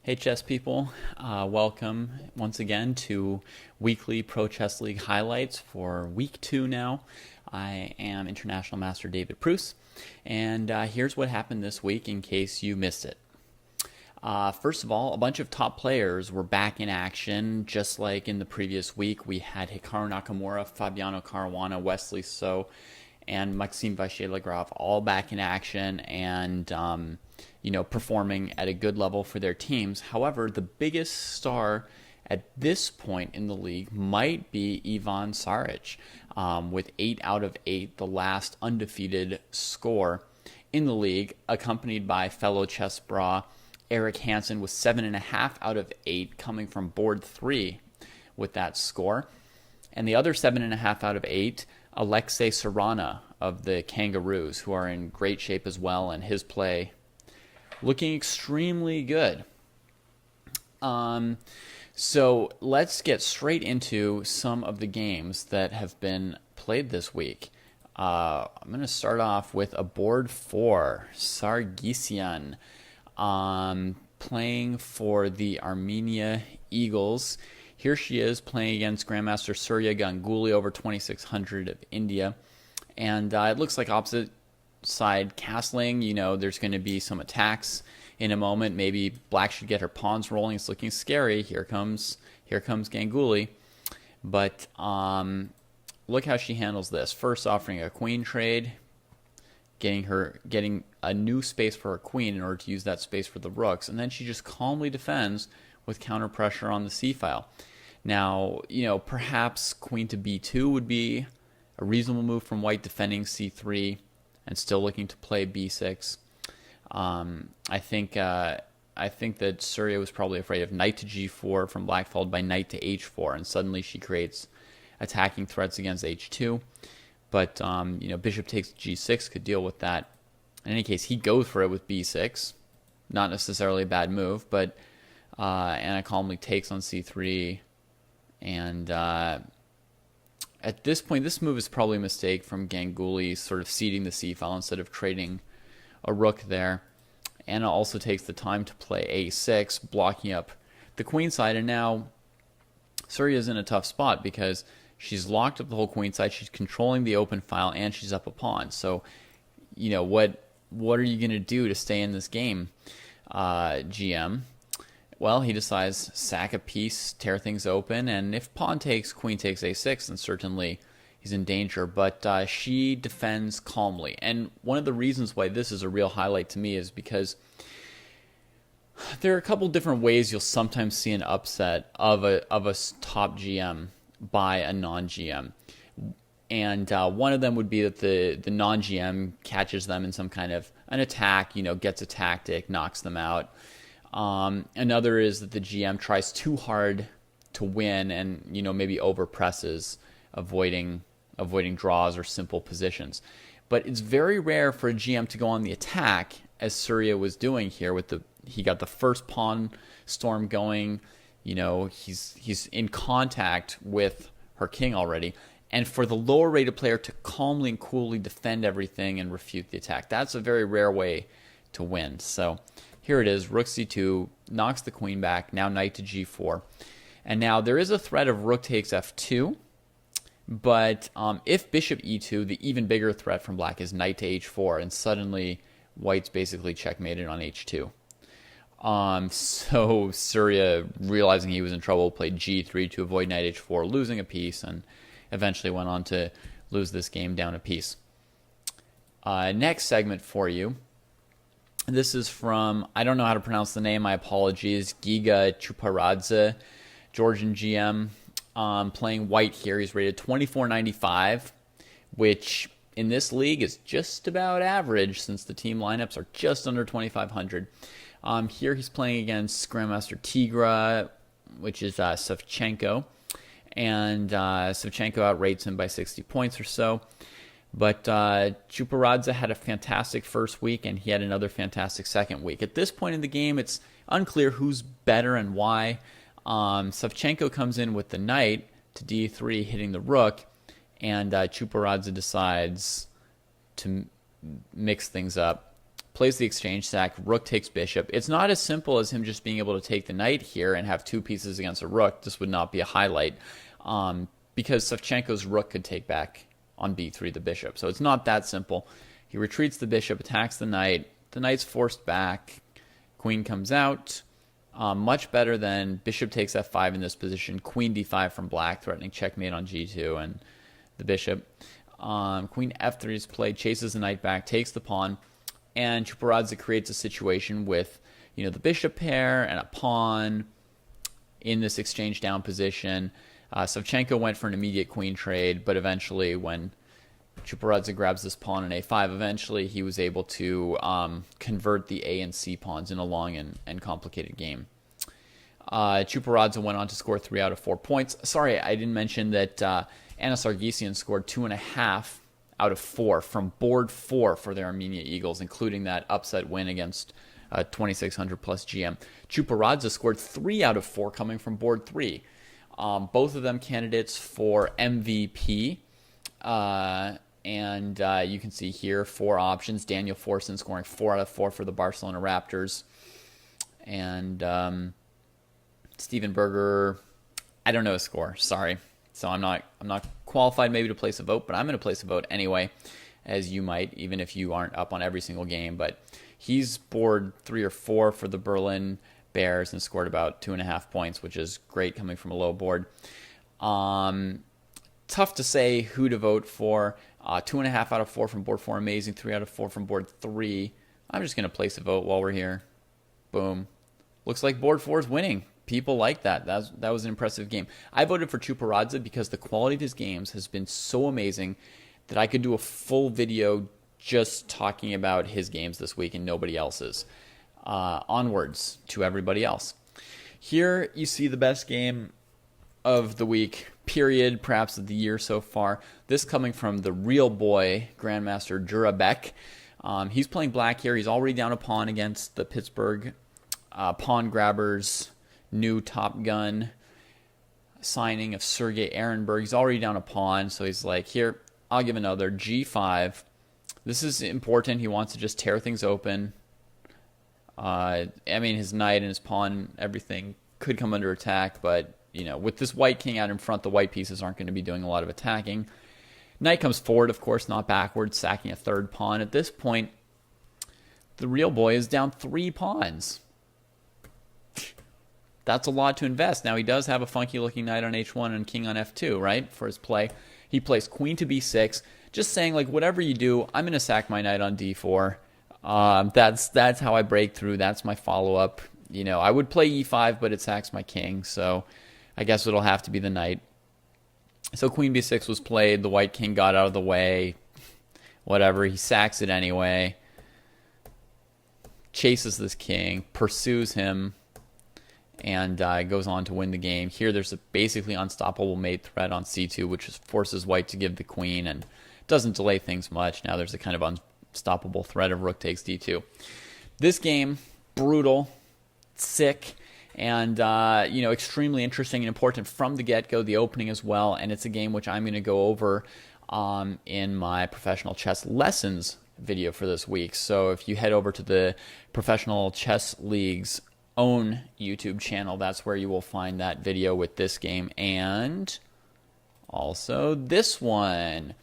Hey chess people, welcome once again to weekly Pro Chess League highlights for week 2 now. I am International Master David Pruess, and here's what happened this week in case you missed it. First of all, a bunch of top players were back in action, just like in the previous week. We had Hikaru Nakamura, Fabiano Caruana, Wesley So, and Maxime Vachier-Lagrave all back in action and performing at a good level for their teams. However, the biggest star at this point in the league might be Yvonne Sarich, with 8 out of 8, the last undefeated score in the league, accompanied by fellow chess bra Eric Hansen with 7.5 out of 8, coming from board 3 with that score. And the other 7.5 out of 8, Alexei Serrana of the Kangaroos, who are in great shape as well, and his play looking extremely good. So let's get straight into some of the games that have been played this week. I'm going to start off with a board 4, Sargsyan, playing for the Armenia Eagles. Here she is playing against Grandmaster Surya Ganguly over 2600 of India. And it looks like opposite side castling. There's going to be some attacks in a moment. Maybe black should get her pawns rolling. It's looking scary. Here comes Ganguly. But look how she handles this. First offering a queen trade, getting a new space for her queen in order to use that space for the rooks, and then she just calmly defends with counter pressure on the c-file. Now, perhaps queen to b2 would be a reasonable move from white, defending c3 and still looking to play b6. I think that Surya was probably afraid of knight to g4 from black, followed by knight to h4, and suddenly she creates attacking threats against h2. But bishop takes g6 could deal with that. In any case, he goes for it with b6. Not necessarily a bad move, but Anna calmly takes on c3. And at this point, this move is probably a mistake from Ganguly, sort of ceding the c-file instead of trading a rook there. Anna also takes the time to play a6, blocking up the queen side. And now Surya's in a tough spot because she's locked up the whole queen side. She's controlling the open file, and she's up a pawn. So, what are you going to do to stay in this game, GM? Well, he decides sack a piece, tear things open, and if pawn takes, queen takes a6, then certainly he's in danger. But she defends calmly. And one of the reasons why this is a real highlight to me is because there are a couple different ways you'll sometimes see an upset of a top GM by a non-GM. And one of them would be that the non-GM catches them in some kind of an attack, gets a tactic, knocks them out. Another is that the GM tries too hard to win and, maybe overpresses, avoiding draws or simple positions. But it's very rare for a GM to go on the attack, as Surya was doing here. He got the first pawn storm going. He's in contact with her king already. And for the lower rated player to calmly and coolly defend everything and refute the attack, that's a very rare way to win. So here it is, rook c2, knocks the queen back, now knight to g4. And now there is a threat of rook takes f2, but if bishop e2, the even bigger threat from black is knight to h4, and suddenly white's basically checkmated on h2. So Surya, realizing he was in trouble, played g3 to avoid knight h4, losing a piece, and eventually went on to lose this game down a piece. Next segment for you. This is from, I don't know how to pronounce the name, my apologies, Giga Chuparadze, Georgian GM, playing white here. He's rated 2495, which in this league is just about average since the team lineups are just under 2500. Here he's playing against Grandmaster Tigra, which is Savchenko, and Savchenko outrates him by 60 points or so. But Chuparadze had a fantastic first week, and he had another fantastic second week. At this point in the game, it's unclear who's better and why. Savchenko comes in with the knight to d3, hitting the rook, and Chuparadze decides to mix things up plays the exchange sack, rook takes bishop. It's not as simple as him just being able to take the knight here and have 2 pieces against a rook. This would not be a highlight because Savchenko's rook could take back on b3 the bishop. So it's not that simple. He retreats the bishop, attacks the knight. The knight's forced back. Queen comes out. Much better than bishop takes f5 in this position. Queen d5 from black, threatening checkmate on g2 and the bishop. Queen f3 is played, chases the knight back, takes the pawn, and Chuporadze creates a situation with, the bishop pair and a pawn in this exchange down position. Savchenko went for an immediate queen trade, but eventually when Chuporadze grabs this pawn in a5, eventually he was able to convert the a and c pawns in a long and complicated game. Chuporadze went on to score 3 out of 4 points. Sorry, I didn't mention that Anna Sargsyan scored 2.5 out of 4 from board 4 for the Armenia Eagles, including that upset win against 2600 plus GM. Chuporadze scored 3 out of 4 coming from board 3. Both of them candidates for MVP. And you can see here 4 options. Daniel Forsen scoring 4 out of 4 for the Barcelona Raptors. And Steven Berger, I don't know his score, sorry. So I'm not qualified maybe to place a vote, but I'm going to place a vote anyway, as you might, even if you aren't up on every single game. But he's board 3 or 4 for the Berlin Bears and scored about 2.5 points, which is great coming from a low board. Tough to say who to vote for. 2.5 out of 4 from board 4, amazing. 3 out of 4 from board 3. I'm just going to place a vote while we're here. Boom. Looks like board 4 is winning. People like that. That was an impressive game. I voted for Chuporadze because the quality of his games has been so amazing that I could do a full video just talking about his games this week and nobody else's. Onwards to everybody else. Here you see the best game of the week, period, perhaps of the year so far. This coming from the real boy, Grandmaster Jurabek. He's playing black here. He's already down a pawn against the Pittsburgh Pawn Grabbers' new Top Gun signing of Sergei Ehrenberg. He's already down a pawn, so he's like, here, I'll give another. G5. This is important. He wants to just tear things open. His knight and his pawn, everything could come under attack, but with this white king out in front, the white pieces aren't going to be doing a lot of attacking. Knight comes forward, of course, not backwards, sacking a third pawn. At this point, the real boy is down 3 pawns. That's a lot to invest. Now, he does have a funky-looking knight on h1 and king on f2, right, for his play. He plays queen to b6, just saying, whatever you do, I'm going to sack my knight on d4. That's how I break through. That's my follow-up. I would play e5, but it sacks my king, so I guess it'll have to be the knight. So queen b6 was played. The white king got out of the way. Whatever. He sacks it anyway. Chases this king. Pursues him. And goes on to win the game. Here there's a basically unstoppable mate threat on c2, which forces white to give the queen and doesn't delay things much. Now there's a kind of unstoppable threat of rook takes d2. This game, brutal, sick, and extremely interesting and important from the get-go, the opening as well. And it's a game which I'm going to go over in my professional chess lessons video for this week. So if you head over to the Professional Chess League's own YouTube channel, that's where you will find that video with this game and also this one.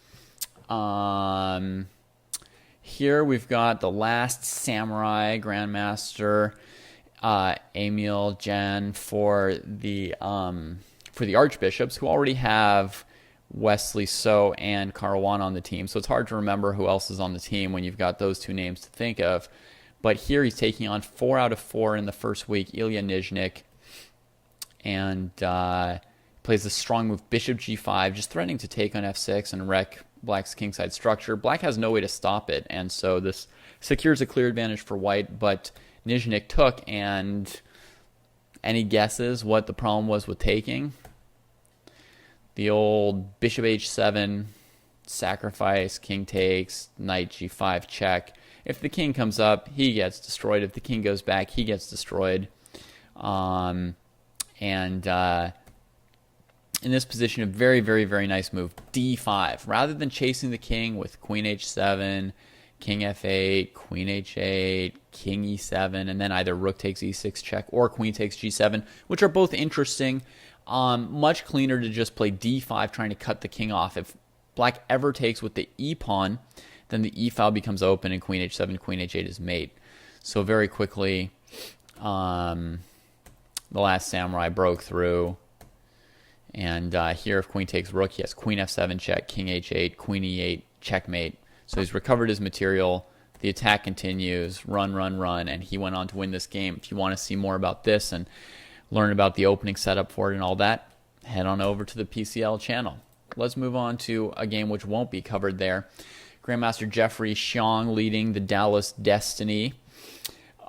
Here we've got the Last Samurai Grandmaster Emil Jan for the Archbishops, who already have Wesley So and Caruana on the team. So it's hard to remember who else is on the team when you've got those 2 names to think of. But here he's taking on 4 out of 4 in the first week, Ilya Nizhnik, and plays the strong move bishop g5, just threatening to take on f6 and wreck black's kingside structure. Black has no way to stop it, and so this secures a clear advantage for white, but Nizhnik took, and any guesses what the problem was with taking? The old bishop h7, sacrifice, king takes, knight g5 check. If the king comes up, he gets destroyed. If the king goes back, he gets destroyed. In this position, a very, very, very nice move, d5. Rather than chasing the king with queen h7, king f8, queen h8, king e7, and then either rook takes e6 check or queen takes g7, which are both interesting. Much cleaner to just play d5, trying to cut the king off. If black ever takes with the e pawn, then the e file becomes open and queen h7, queen h8 is mate. So very quickly, the last samurai broke through. And here, if queen takes rook, he has queen f7 check, king h8, queen e8, checkmate. So he's recovered his material. The attack continues, run, and he went on to win this game. If you want to see more about this and learn about the opening setup for it and all that, head on over to the PCL channel. Let's move on to a game which won't be covered there. Grandmaster Jeffrey Xiong leading the Dallas Destiny.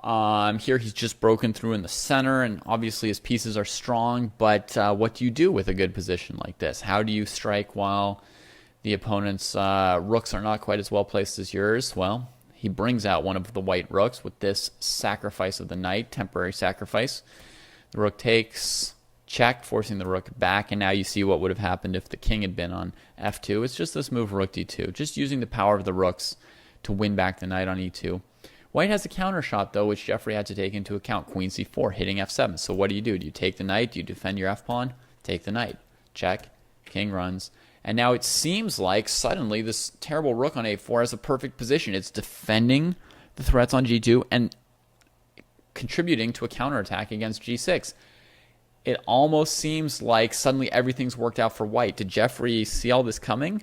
Here he's just broken through in the center, and obviously his pieces are strong, but what do you do with a good position like this? How do you strike while the opponent's rooks are not quite as well placed as yours? Well, he brings out one of the white rooks with this sacrifice of the knight, temporary sacrifice. The rook takes, check, forcing the rook back, and now you see what would have happened if the king had been on f2. It's just this move, rook d2, just using the power of the rooks to win back the knight on e2. White has a counter shot, though, which Jeffrey had to take into account. Queen c4, hitting f7. So what do? Do you take the knight? Do you defend your f-pawn? Take the knight. Check. King runs. And now it seems like suddenly this terrible rook on a4 has a perfect position. It's defending the threats on g2 and contributing to a counterattack against g6. It almost seems like suddenly everything's worked out for white. Did Jeffrey see all this coming?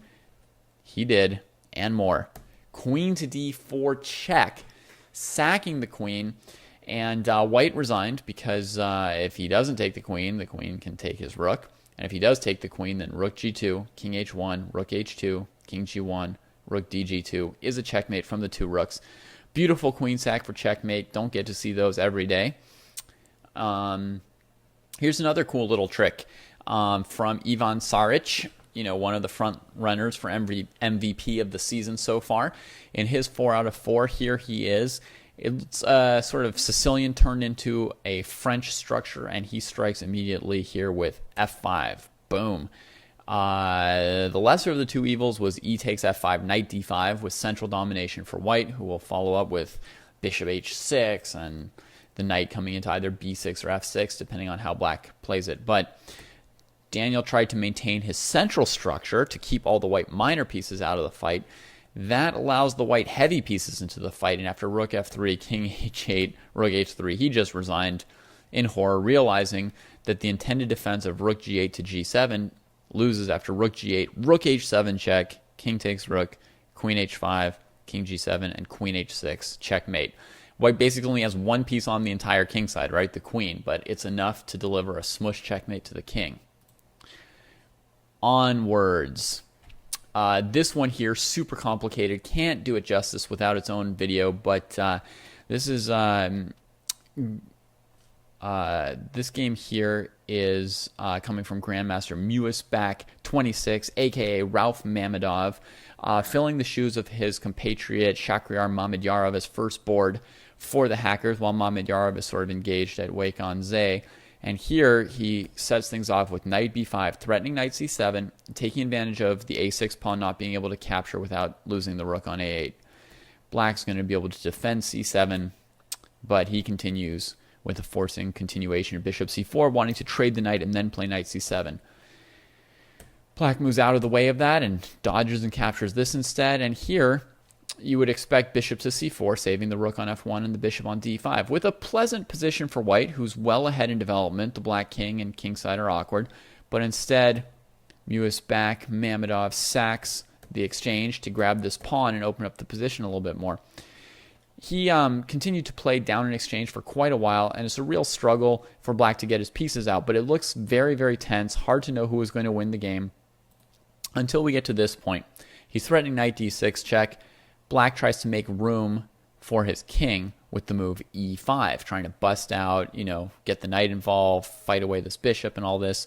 He did, and more. Queen to d4 check, sacking the queen, and white resigned because if he doesn't take the queen can take his rook. And if he does take the queen, then rook g2, king h1, rook h2, king g1, rook dg2 is a checkmate from the two rooks. Beautiful queen sack for checkmate. Don't get to see those every day. Here's another cool little trick from Yvonne Sarich, one of the front runners for MVP of the season so far. In his 4 out of 4, here he is. It's sort of Sicilian turned into a French structure, and he strikes immediately here with f5. Boom. The lesser of the two evils was e takes f5, knight d5, with central domination for white, who will follow up with bishop h6 and the knight coming into either b6 or f6, depending on how black plays it. But Daniel tried to maintain his central structure to keep all the white minor pieces out of the fight. That allows the white heavy pieces into the fight, and after rook f3, king h8, rook h3, he just resigned in horror, realizing that the intended defense of rook g8 to g7 loses after rook g8, rook h7 check, king takes rook, queen h5, king g7, and queen h6, checkmate. White basically only has one piece on the entire king side, right? The queen, but it's enough to deliver a smush checkmate to the king. Onwards. This one here, super complicated. Can't do it justice without its own video, but this is this game here is coming from Grandmaster Mewis back 26, aka Ralph Mamedov, filling the shoes of his compatriot Shakhriyar Mamedyarov as first board for the hackers, while Mamedyarov is sort of engaged at Wei-Gan-Zhe. And here he sets things off with knight b5, threatening knight c7, taking advantage of the a6 pawn not being able to capture without losing the rook on a8. Black's going to be able to defend c7, but he continues with a forcing continuation of bishop c4, wanting to trade the knight and then play knight c7. Black moves out of the way of that and dodges and captures this instead. And here you would expect bishop to c4, saving the rook on f1 and the bishop on d5, with a pleasant position for white, who's well ahead in development. The black king and kingside are awkward, but instead Mewis back, Mamedov sacks the exchange to grab this pawn and open up the position a little bit more. He continued to play down in exchange for quite a while, and it's a real struggle for black to get his pieces out, but it looks very, very tense, hard to know who is going to win the game until we get to this point. He's threatening knight d6 check. Black tries to make room for his king with the move e5, trying to bust out, get the knight involved, fight away this bishop and all this.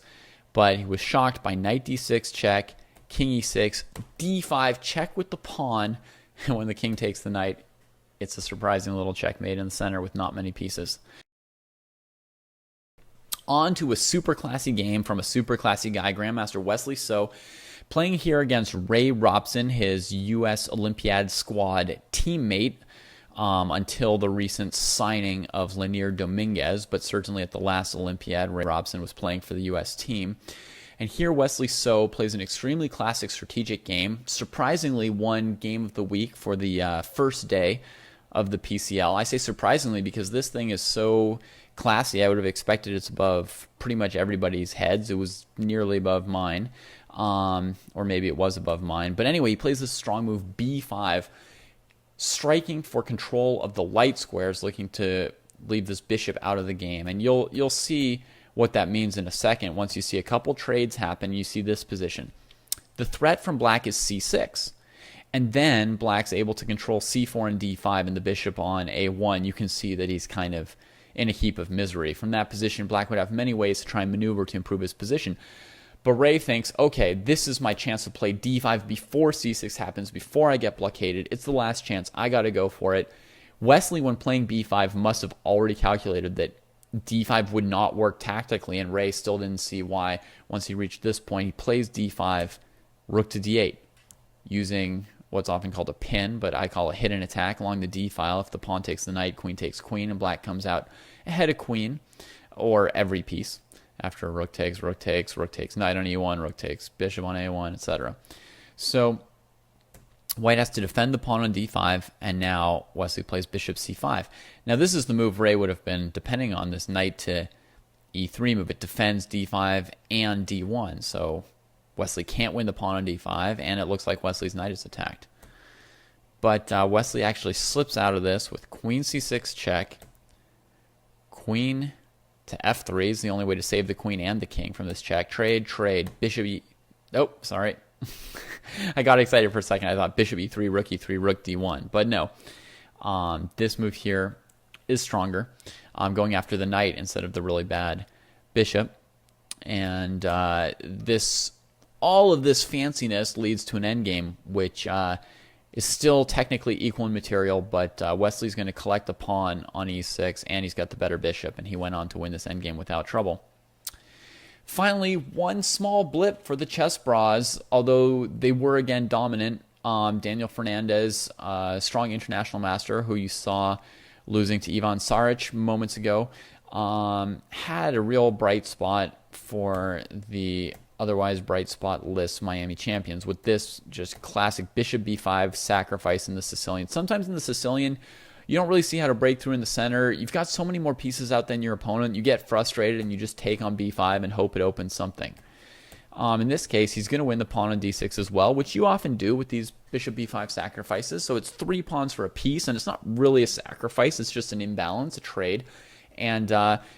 But he was shocked by knight d6 check, king e6, d5 check with the pawn, and when the king takes the knight, it's a surprising little checkmate in the center with not many pieces. On to a super classy game from a super classy guy, Grandmaster Wesley So, Playing here against Ray Robson, his U.S. Olympiad squad teammate, until the recent signing of Lanier Dominguez, but certainly at the last Olympiad, Ray Robson was playing for the U.S. team. And here Wesley So plays an extremely classic strategic game, surprisingly won game of the week for the first day of the PCL. I say surprisingly because this thing is so classy. I would have expected it's above pretty much everybody's heads. It was nearly above mine, or maybe it was above mine. But anyway, he plays this strong move, b5, striking for control of the light squares, looking to leave this bishop out of the game. And you'll see what that means in a second. Once you see a couple trades happen, you see this position. The threat from black is c6. And then black's able to control c4 and d5 and the bishop on a1. You can see that he's kind of in a heap of misery. From that position, black would have many ways to try and maneuver to improve his position. But Ray thinks, okay, this is my chance to play d5 before c6 happens, before I get blockaded. It's the last chance. I got to go for it. Wesley, when playing b5, must have already calculated that d5 would not work tactically, and Ray still didn't see why. Once he reached this point, he plays d5, rook to d8, using what's often called a pin, but I call a hidden attack along the d file. If the pawn takes the knight, queen takes queen, and black comes out ahead of queen, or every piece. After rook takes, rook takes, rook takes knight on e1, rook takes bishop on a1, etc. So white has to defend the pawn on d5, and now Wesley plays bishop c5. Now this is the move Ray would have been depending on, this knight to e3 move. It defends d5 and d1, so Wesley can't win the pawn on d5, and it looks like Wesley's knight is attacked. But Wesley actually slips out of this with queen c6 check, queen to f3 is the only way to save the queen and the king from this check. Trade, bishop e... Oh, sorry. I got excited for a second. I thought bishop e3, rook d1. But no. This move here is stronger. Going after the knight instead of the really bad bishop. And all of this fanciness leads to an endgame, which is still technically equal in material, but Wesley's going to collect the pawn on e6, and he's got the better bishop, and he went on to win this endgame without trouble. Finally, one small blip for the chess bras, although they were again dominant. Daniel Fernandes, strong international master, who you saw losing to Yvonne Sarich moments ago, had a real bright spot for the otherwise bright spot list Miami champions with this just classic bishop b5 sacrifice in the Sicilian. Sometimes in the Sicilian, you don't really see how to break through in the center. You've got so many more pieces out than your opponent. You get frustrated and you just take on b5 and hope it opens something. In this case, he's going to win the pawn on d6 as well, which you often do with these bishop b5 sacrifices. So it's 3 pawns for a piece, and it's not really a sacrifice. It's just an imbalance, a trade. And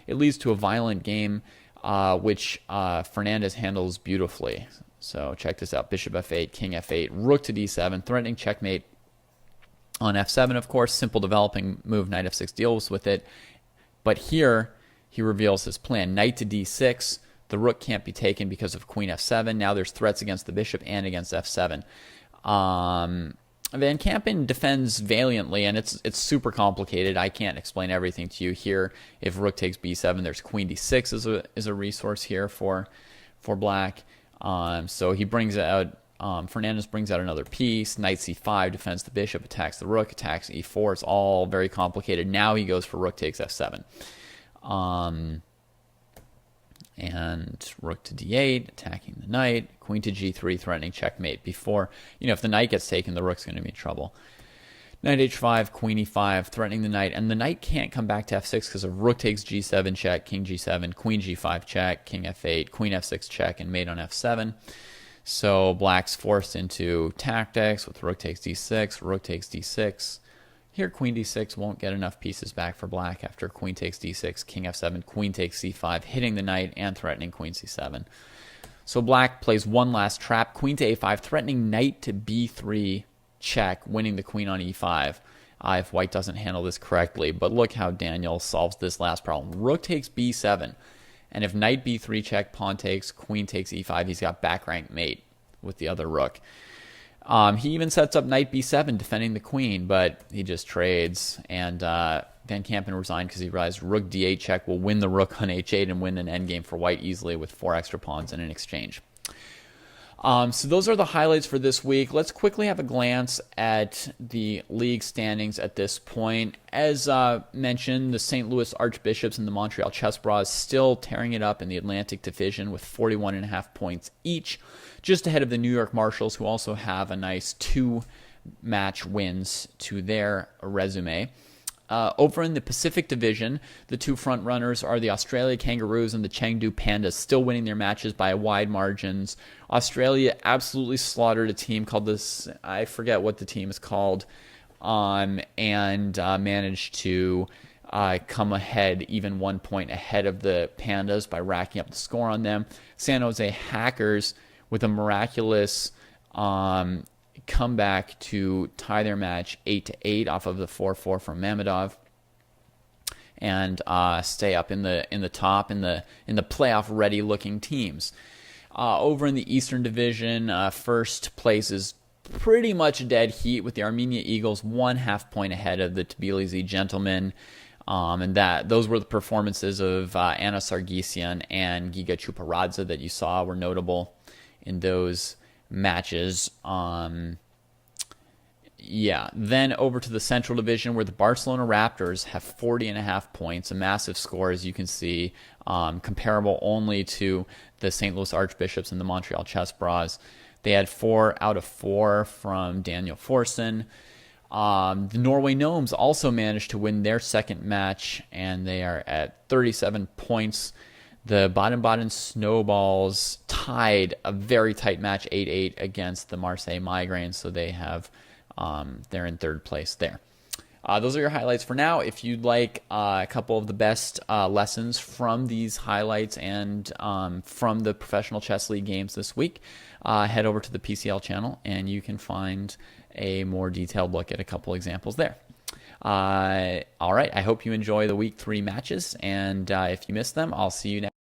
it leads to a violent game, which Fernandes handles beautifully. So check this out. Bishop f8, king f8, rook to d7, threatening checkmate on f7, of course. Simple developing move, knight f6 deals with it. But here, he reveals his plan. Knight to d6. The rook can't be taken because of queen f7. Now there's threats against the bishop and against f7. Van Kampen defends valiantly, and it's super complicated. I can't explain everything to you here. If rook takes b7, there's queen d6 is a resource here for black. So he brings out, Fernandes brings out another piece. Knight c5 defends the bishop, attacks the rook, attacks e4. It's all very complicated. Now he goes for rook takes f7. And rook to d8, attacking the knight, queen to g3, threatening checkmate before, if the knight gets taken, the rook's going to be in trouble. Knight h5, queen e5, threatening the knight, and the knight can't come back to f6 because of rook takes g7 check, king g7, queen g5 check, king f8, queen f6 check, and mate on f7. So black's forced into tactics with rook takes d6, rook takes d6. Here, queen d6 won't get enough pieces back for black after queen takes d6, king f7, queen takes c5, hitting the knight and threatening queen c7. So black plays one last trap, queen to a5, threatening knight to b3 check, winning the queen on e5 if white doesn't handle this correctly. But look how Daniel solves this last problem. Rook takes b7, and if knight b3 check, pawn takes, queen takes e5, he's got back rank mate with the other rook. He even sets up knight b7, defending the queen, but he just trades, and Van Kampen resigned because he realized rook d8 check will win the rook on h8 and win an endgame for white easily with 4 extra pawns in an exchange. So those are the highlights for this week. Let's quickly have a glance at the league standings at this point. As mentioned, the St. Louis Archbishops and the Montreal Chess Bras still tearing it up in the Atlantic Division with 41.5 points each, just ahead of the New York Marshals, who also have a nice 2-match wins to their resume. Over in the Pacific Division, the two front runners are the Australia Kangaroos and the Chengdu Pandas, still winning their matches by wide margins. Australia absolutely slaughtered a team called this, I forget what the team is called, and managed to come ahead, even 1 point ahead of the Pandas by racking up the score on them. San Jose Hackers with a miraculous come back to tie their match 8-8 off of the 4-4 from Mamedov, and stay up in the top in the playoff ready looking teams. Over in the Eastern Division, first place is pretty much dead heat with the Armenia Eagles 1/2 point ahead of the Tbilisi Gentlemen. And those were the performances of Anna Sargsyan and Giga Chuparadze that you saw were notable in those matches. Then over to the Central Division, where the Barcelona Raptors have 40.5 points, a massive score, as you can see, comparable only to the St. Louis Archbishops and the Montreal Chess Bras. They had 4 out of 4 from Daniel Forsen. The Norway Gnomes also managed to win their second match, and they are at 37 points. The Baden-Baden Snowballs tied a very tight match 8-8 against the Marseille Migraines, so they have they're in third place there. Those are your highlights for now. If you'd like a couple of the best lessons from these highlights and from the Professional Chess League games this week, head over to the PCL channel and you can find a more detailed look at a couple examples there. All right, I hope you enjoy the Week 3 matches, and if you missed them, I'll see you next.